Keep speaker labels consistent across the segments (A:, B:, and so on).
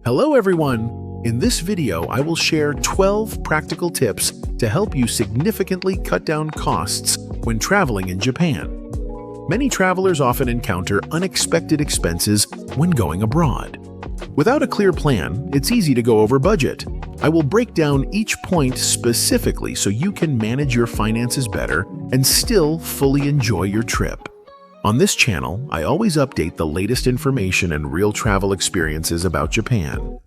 A: Hello everyone! In this video, I will share 12 practical tips to help you significantly cut down costs when traveling in Japan. Many travelers often encounter unexpected expenses when going abroad. Without a clear plan, it's easy to go over budget. I will break down each point specifically so you can manage your finances better and still fully enjoy your trip. On this channel, I always update the latest information and real travel experiences about Japan.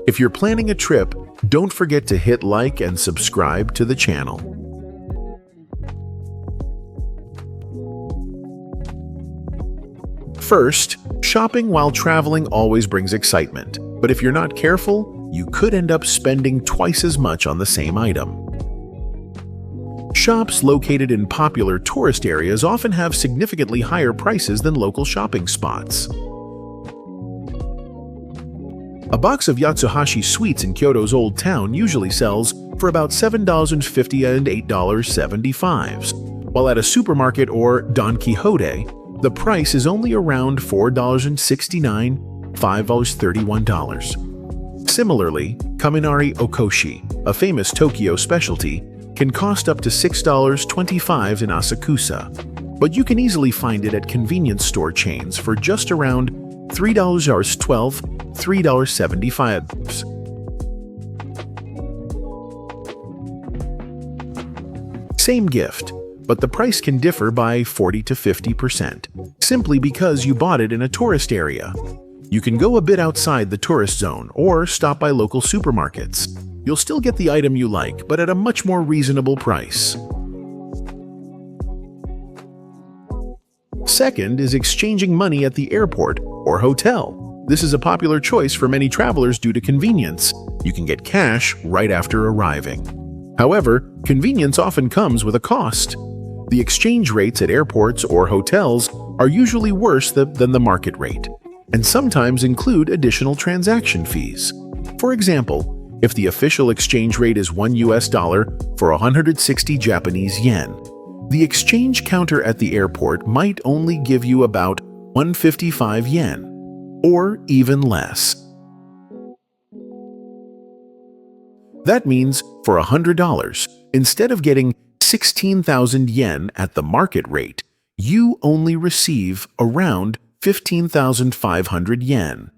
A: If you're planning a trip, don't forget to hit like and subscribe to the channel. First, shopping while traveling always brings excitement, but if you're not careful, you could end up spending twice as much on the same item. Shops located in popular tourist areas often have significantly higher prices than local shopping spots. A box of Yatsuhashi sweets in Kyoto's Old Town usually sells for about $7.50 and $8.75, while at a supermarket or Don Quixote, the price is only around $4.69, $5.31. Similarly, Kaminari Okoshi, a famous Tokyo specialty, can cost up to $6.25 in Asakusa, but you can easily find it at convenience store chains for just around $3.12, $3.75. Same gift, but the price can differ by 40 to 50%, simply because you bought it in a tourist area. You can go a bit outside the tourist zone or stop by local supermarkets. You'll still get the item you like, but at a much more reasonable price. Second is exchanging money at the airport or hotel. This is a popular choice for many travelers due to convenience. You can get cash right after arriving. However, convenience often comes with a cost. The exchange rates at airports or hotels are usually worse than the market rate, and sometimes include additional transaction fees. For example, if the official exchange rate is $1 for 160 Japanese yen, the exchange counter at the airport might only give you about 155 yen, or even less. That means for $100, instead of getting 16,000 yen at the market rate, you only receive around 15,500 yen.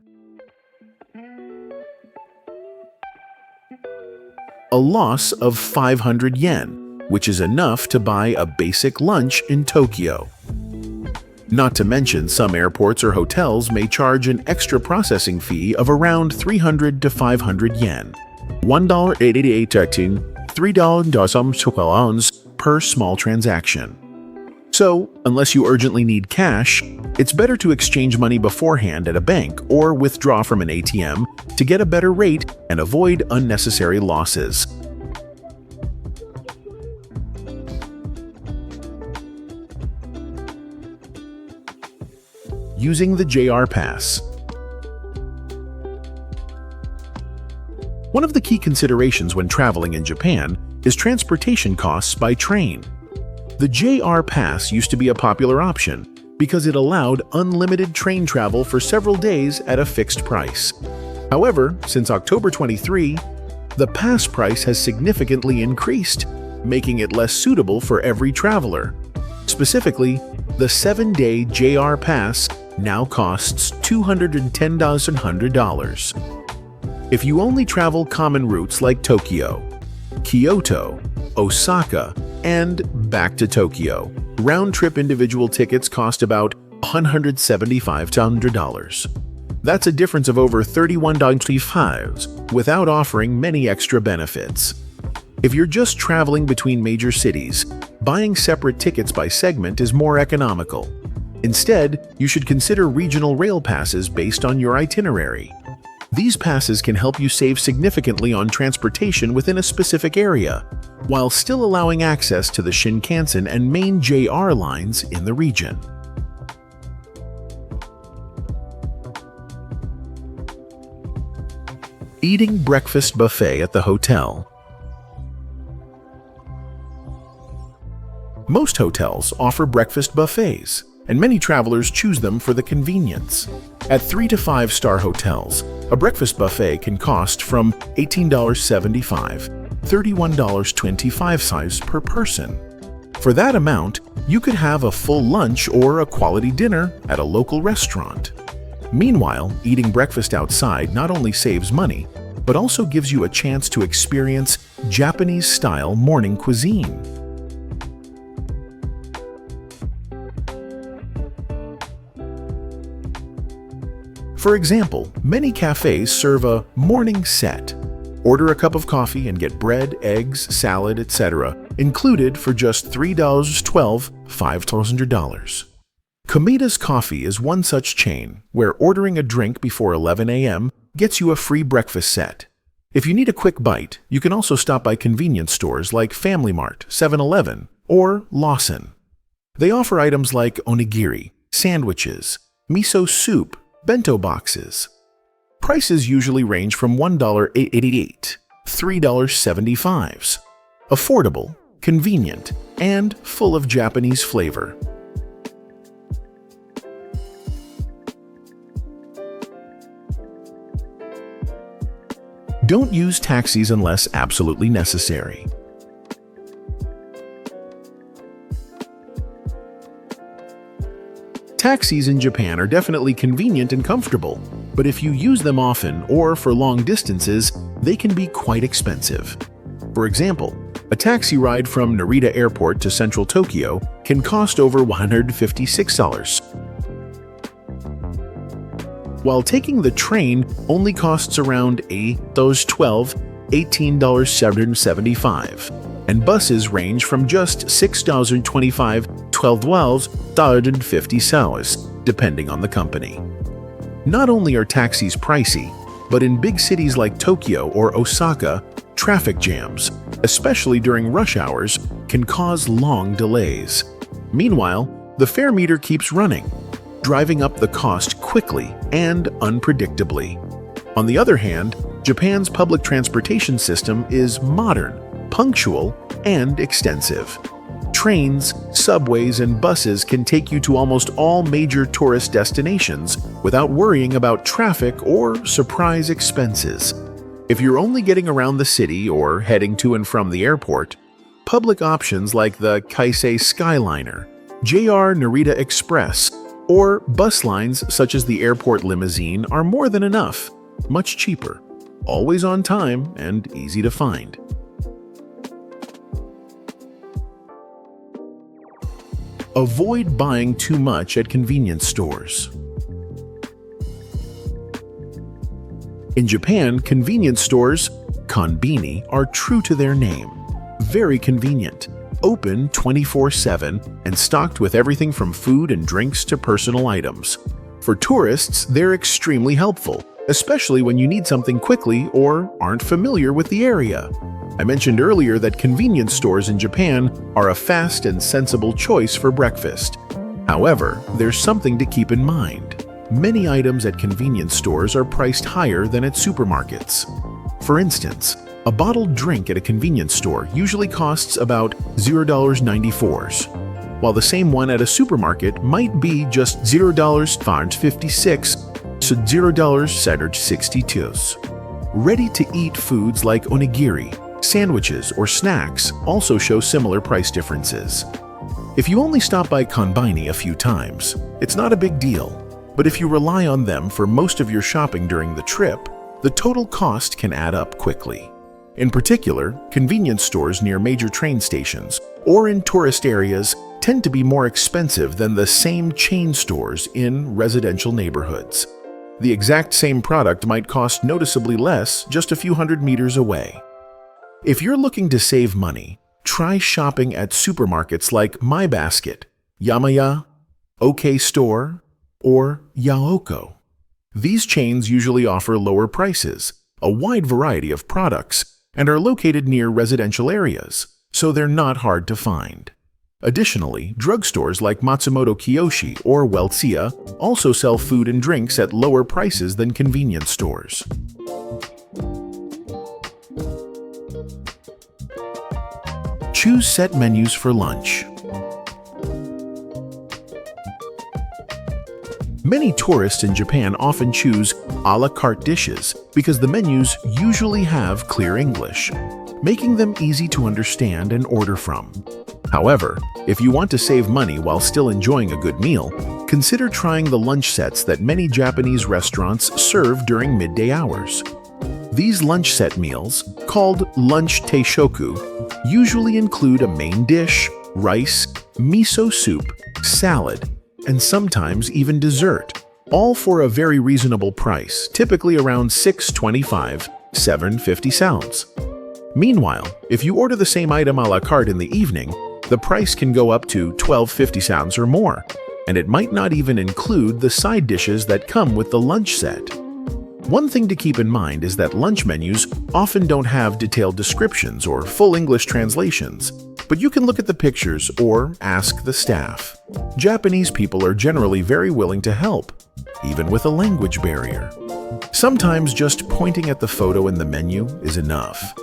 A: A loss of 500 yen, which is enough to buy a basic lunch in Tokyo. Not to mention, some airports or hotels may charge an extra processing fee of around 300 to 500 yen, $1.88 $3 per small transaction. So, unless you urgently need cash, it's better to exchange money beforehand at a bank or withdraw from an ATM to get a better rate and avoid unnecessary losses. Using the JR Pass. One of the key considerations when traveling in Japan is transportation costs by train. The JR Pass used to be a popular option because it allowed unlimited train travel for several days at a fixed price. However, since October 23, the pass price has significantly increased, making it less suitable for every traveler. Specifically, the 7-day JR Pass now costs $210,100. If you only travel common routes like Tokyo, Kyoto, Osaka, and back to Tokyo, round-trip individual tickets cost about $175 to $100. That's a difference of over $31.25 without offering many extra benefits. If you're just traveling between major cities, buying separate tickets by segment is more economical. Instead, you should consider regional rail passes based on your itinerary. These passes can help you save significantly on transportation within a specific area, while still allowing access to the Shinkansen and main JR lines in the region. Eating breakfast buffet at the hotel. Most hotels offer breakfast buffets, and many travelers choose them for the convenience. At 3- to 5-star hotels, A breakfast buffet can cost from $18.75 to $31.25 per person. For that amount, you could have a full lunch or a quality dinner at a local restaurant. Meanwhile, eating breakfast outside not only saves money, but also gives you a chance to experience Japanese-style morning cuisine. For example, many cafes serve a morning set. Order a cup of coffee and get bread, eggs, salad, etc. included for just $3.12, $5,000. Komida's Coffee is one such chain where ordering a drink before 11 a.m. gets you a free breakfast set. If you need a quick bite, you can also stop by convenience stores like Family Mart, 7-Eleven, or Lawson. They offer items like onigiri, sandwiches, miso soup, bento boxes. Prices usually range from $1.88 to $3.75. Affordable, convenient, and full of Japanese flavor. Don't use taxis unless absolutely necessary. Taxis in Japan are definitely convenient and comfortable, but if you use them often or for long distances, they can be quite expensive. For example, a taxi ride from Narita Airport to central Tokyo can cost over $156. While taking the train only costs around $18.75, and buses range from just $6.25 to $12.50, depending on the company. Not only are taxis pricey, but in big cities like Tokyo or Osaka, traffic jams, especially during rush hours, can cause long delays. Meanwhile, the fare meter keeps running, driving up the cost quickly and unpredictably. On the other hand, Japan's public transportation system is modern, punctual, and extensive. Trains, subways, and buses can take you to almost all major tourist destinations without worrying about traffic or surprise expenses. If you're only getting around the city or heading to and from the airport, public options like the Keisei Skyliner, JR Narita Express, or bus lines such as the airport limousine are more than enough, much cheaper, always on time, and easy to find. Avoid buying too much at convenience stores. In Japan, convenience stores, konbini, are true to their name. Very convenient, open 24/7, and stocked with everything from food and drinks to personal items. For tourists, they're extremely helpful, especially when you need something quickly or aren't familiar with the area. I mentioned earlier that convenience stores in Japan are a fast and sensible choice for breakfast. However, there's something to keep in mind. Many items at convenience stores are priced higher than at supermarkets. For instance, a bottled drink at a convenience store usually costs about $0.94, while the same one at a supermarket might be just $0.56 to $0.62. Ready-to-eat foods like onigiri, sandwiches, or snacks also show similar price differences. If you only stop by konbini a few times, it's not a big deal, but if you rely on them for most of your shopping during the trip, the total cost can add up quickly. In particular, convenience stores near major train stations or in tourist areas tend to be more expensive than the same chain stores in residential neighborhoods. The exact same product might cost noticeably less just a few hundred meters away. If you're looking to save money, try shopping at supermarkets like My Basket, Yamaya, OK Store, or Yaoko. These chains usually offer lower prices, a wide variety of products, and are located near residential areas, so they're not hard to find. Additionally, drugstores like Matsumoto Kiyoshi or Weltsia also sell food and drinks at lower prices than convenience stores. Choose set menus for lunch. Many tourists in Japan often choose a la carte dishes because the menus usually have clear English, making them easy to understand and order from. However, if you want to save money while still enjoying a good meal, consider trying the lunch sets that many Japanese restaurants serve during midday hours. These lunch set meals, called lunch teishoku, usually include a main dish, rice, miso soup, salad, and sometimes even dessert, all for a very reasonable price, typically around 6.25, 7.50 sounds. Meanwhile, if you order the same item a la carte in the evening, the price can go up to 12.50 sounds or more, and it might not even include the side dishes that come with the lunch set. One thing to keep in mind is that lunch menus often don't have detailed descriptions or full English translations, but you can look at the pictures or ask the staff. Japanese people are generally very willing to help, even with a language barrier. Sometimes just pointing at the photo in the menu is enough.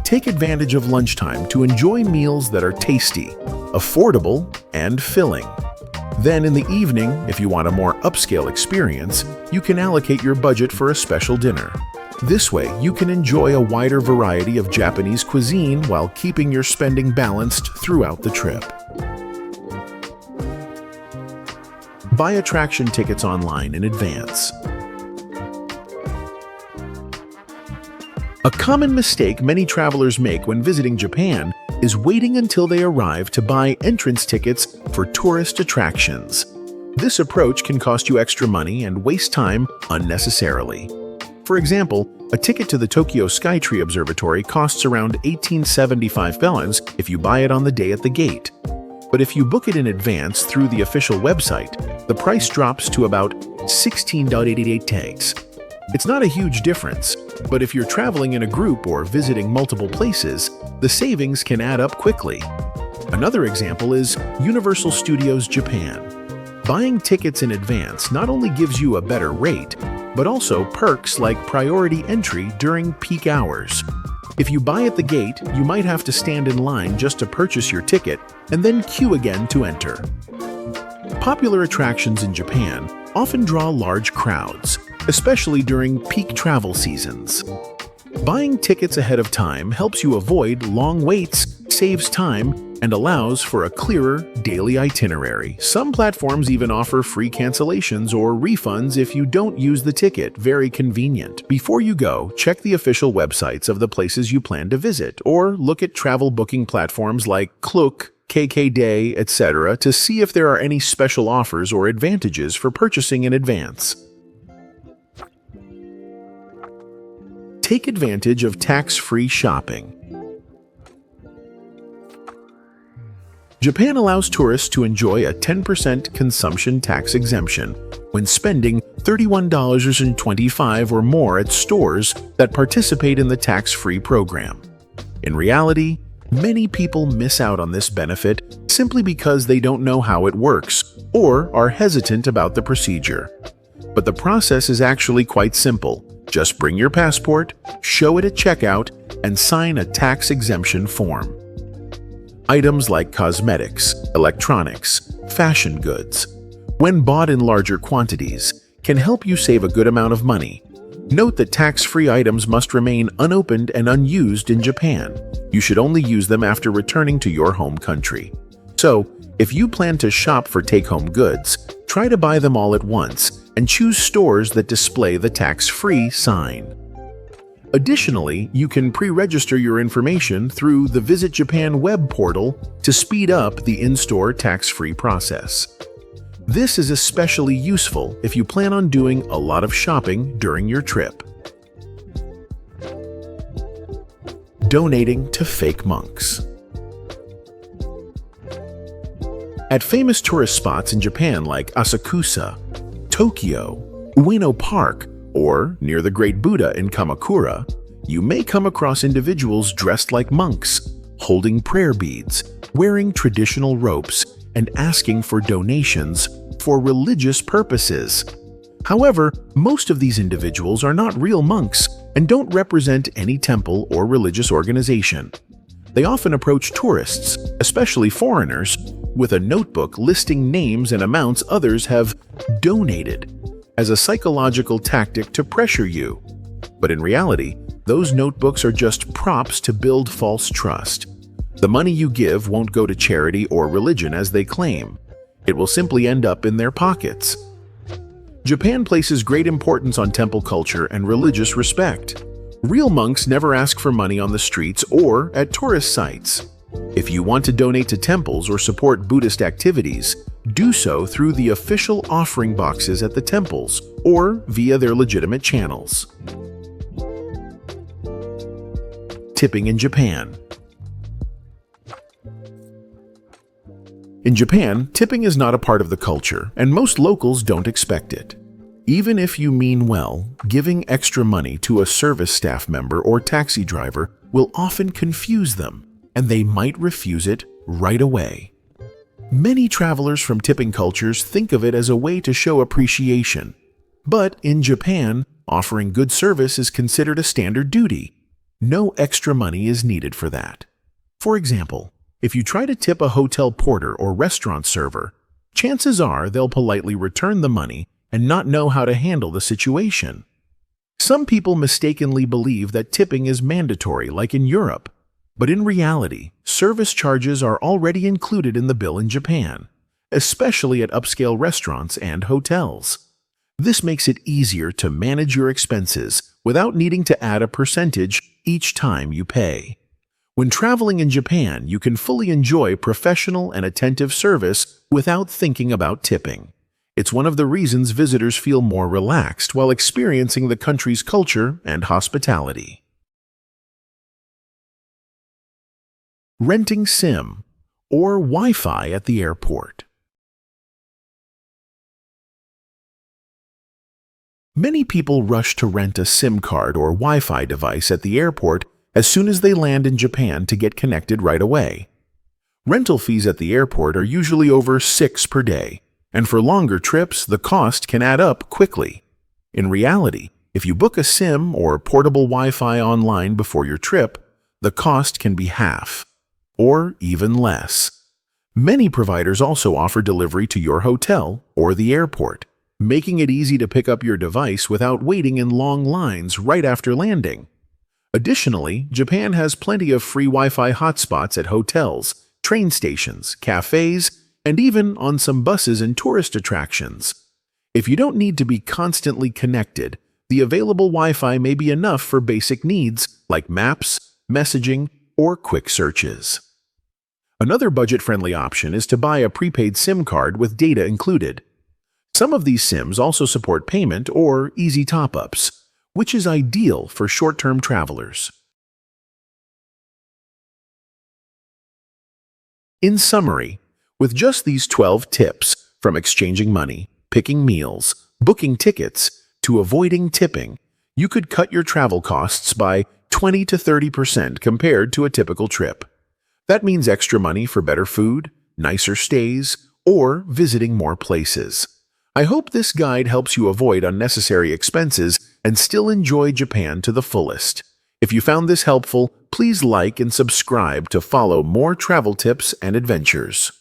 A: Take advantage of lunchtime to enjoy meals that are tasty, affordable, and filling. Then in the evening, if you want a more upscale experience, you can allocate your budget for a special dinner. This way, you can enjoy a wider variety of Japanese cuisine while keeping your spending balanced throughout the trip. Buy attraction tickets online in advance. A common mistake many travelers make when visiting Japan is waiting until they arrive to buy entrance tickets for tourist attractions. This approach can cost you extra money and waste time unnecessarily. For example, a ticket to the Tokyo Skytree Observatory costs around 1875 balance if you buy it on the day at the gate. But if you book it in advance through the official website, the price drops to about 16.88 tags. It's not a huge difference, but if you're traveling in a group or visiting multiple places, the savings can add up quickly. Another example is Universal Studios Japan. Buying tickets in advance not only gives you a better rate, but also perks like priority entry during peak hours. If you buy at the gate, you might have to stand in line just to purchase your ticket and then queue again to enter. Popular attractions in Japan often draw large crowds, especially during peak travel seasons. Buying tickets ahead of time helps you avoid long waits, saves time, and allows for a clearer daily itinerary. Some platforms even offer free cancellations or refunds if you don't use the ticket. Very convenient. Before you go, check the official websites of the places you plan to visit, or look at travel booking platforms like Klook, KKday, etc. to see if there are any special offers or advantages for purchasing in advance. Take advantage of tax-free shopping. Japan allows tourists to enjoy a 10% consumption tax exemption when spending $31.25 or more at stores that participate in the tax-free program. In reality, many people miss out on this benefit simply because they don't know how it works or are hesitant about the procedure. But the process is actually quite simple. Just bring your passport, show it at checkout, and sign a tax exemption form. Items like cosmetics, electronics, fashion goods, when bought in larger quantities, can help you save a good amount of money. Note that tax-free items must remain unopened and unused in Japan. You should only use them after returning to your home country. So, if you plan to shop for take-home goods, try to buy them all at once and choose stores that display the tax-free sign. Additionally, you can pre-register your information through the Visit Japan web portal to speed up the in-store tax-free process. This is especially useful if you plan on doing a lot of shopping during your trip. Donating to fake monks. At famous tourist spots in Japan like Asakusa, Tokyo, Ueno Park, or near the Great Buddha in Kamakura, you may come across individuals dressed like monks, holding prayer beads, wearing traditional robes, and asking for donations for religious purposes. However, most of these individuals are not real monks and don't represent any temple or religious organization. They often approach tourists, especially foreigners, with a notebook listing names and amounts others have donated. as a psychological tactic to pressure you. But in reality, those notebooks are just props to build false trust. The money you give won't go to charity or religion as they claim. It will simply end up in their pockets. Japan places great importance on temple culture and religious respect. Real monks never ask for money on the streets or at tourist sites. If you want to donate to temples or support Buddhist activities, do so through the official offering boxes at the temples or via their legitimate channels. Tipping in Japan. In Japan, tipping is not a part of the culture, and most locals don't expect it. Even if you mean well, giving extra money to a service staff member or taxi driver will often confuse them, and they might refuse it right away. Many travelers from tipping cultures think of it as a way to show appreciation. But in Japan, offering good service is considered a standard duty. No extra money is needed for that. For example, if you try to tip a hotel porter or restaurant server, chances are they'll politely return the money and not know how to handle the situation. Some people mistakenly believe that tipping is mandatory, like in Europe. But in reality, service charges are already included in the bill in Japan, especially at upscale restaurants and hotels. This makes it easier to manage your expenses without needing to add a percentage each time you pay. When traveling in Japan, you can fully enjoy professional and attentive service without thinking about tipping. It's one of the reasons visitors feel more relaxed while experiencing the country's culture and hospitality. Renting SIM or Wi-Fi at the airport. Many people rush to rent a SIM card or Wi-Fi device at the airport as soon as they land in Japan to get connected right away. Rental fees at the airport are usually over $6 per day, and for longer trips, the cost can add up quickly. In reality, if you book a SIM or portable Wi-Fi online before your trip, the cost can be half, or even less. Many providers also offer delivery to your hotel or the airport, making it easy to pick up your device without waiting in long lines right after landing. Additionally, Japan has plenty of free Wi-Fi hotspots at hotels, train stations, cafes, and even on some buses and tourist attractions. If you don't need to be constantly connected, the available Wi-Fi may be enough for basic needs like maps, messaging, or quick searches. Another budget-friendly option is to buy a prepaid SIM card with data included. Some of these SIMs also support payment or easy top-ups, which is ideal for short-term travelers. In summary, with just these 12 tips, from exchanging money, picking meals, booking tickets, to avoiding tipping, you could cut your travel costs by 20 to 30% compared to a typical trip. That means extra money for better food, nicer stays, or visiting more places. I hope this guide helps you avoid unnecessary expenses and still enjoy Japan to the fullest. If you found this helpful, please like and subscribe to follow more travel tips and adventures.